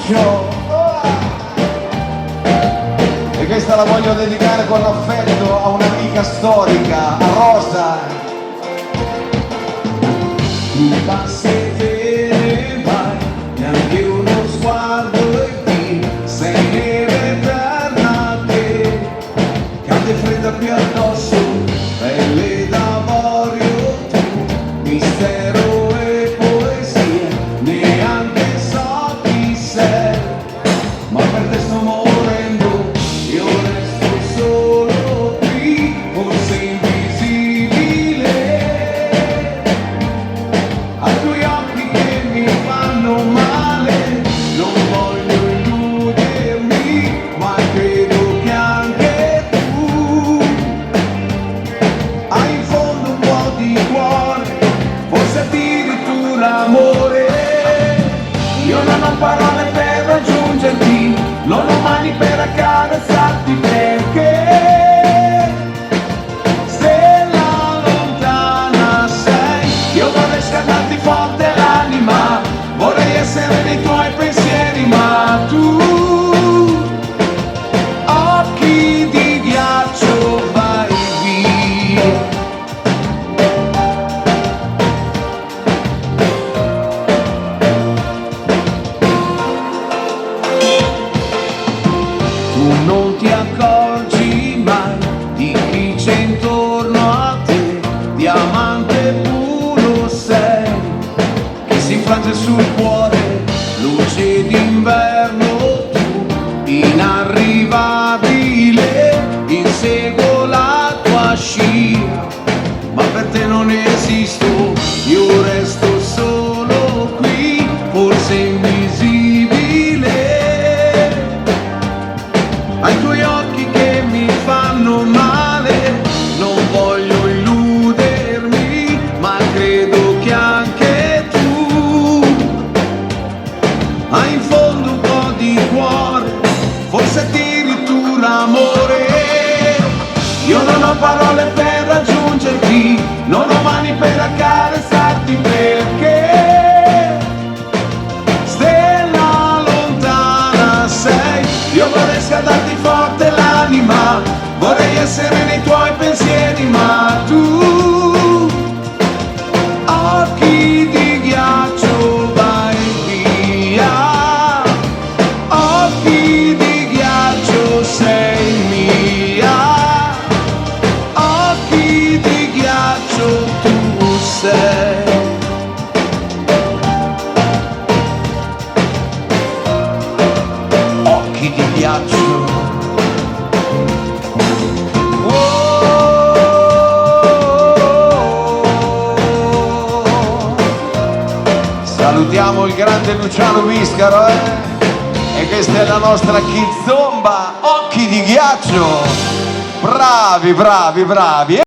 ghiaccio. E questa la voglio dedicare con affetto a un'amica storica, a Rosa. Tu passi e te ne vai, neanche uno sguardo e qui sei neve eterna te, cade fredda qui addosso, pelle d'avorio tu, mistero e poesia, neanche so chi sei, ma per te sto morendo, io resto solo qui, forse invisibile, ai tuoi occhi che mi fanno male, non voglio illudermi, ma credo che anche tu hai in fondo un po' di cuore, forse addirittura amore. Io non ho parole per raggiungerti, non ho mani per accarezzarti perché stella lontana sei. Io vorrei scaldarti forte l'anima, vorrei essere nei tuoi pensieri, ma tu occhi di ghiaccio vai via. Tu non ti accorgi mai di chi c'è intorno a te, diamante puro sei, che si infrange sul cuore, luce d'inverno tu, inarrivabile, inseguo la tua scia, ma per te non esisto, io resto solo qui, forse invisibile, ai tuoi occhi che mi fanno male, non voglio illudermi, ma credo che anche tu hai in fondo un po' di cuore, forse addirittura amore. Io non ho parole per raggiungerti, non ho mani per accarezzarti perché stella lontana sei. Io vorrei scaldarti forte l'anima, vorrei essere nei tuoi pensieri, ma tu occhi di ghiaccio vai via, occhi di ghiaccio sei mia, occhi di ghiaccio tu sei. Occhi di ghiaccio. Salutiamo il grande Luciano Viscaro, e questa è la nostra Kizomba, occhi di ghiaccio. Bravi, bravi, bravi.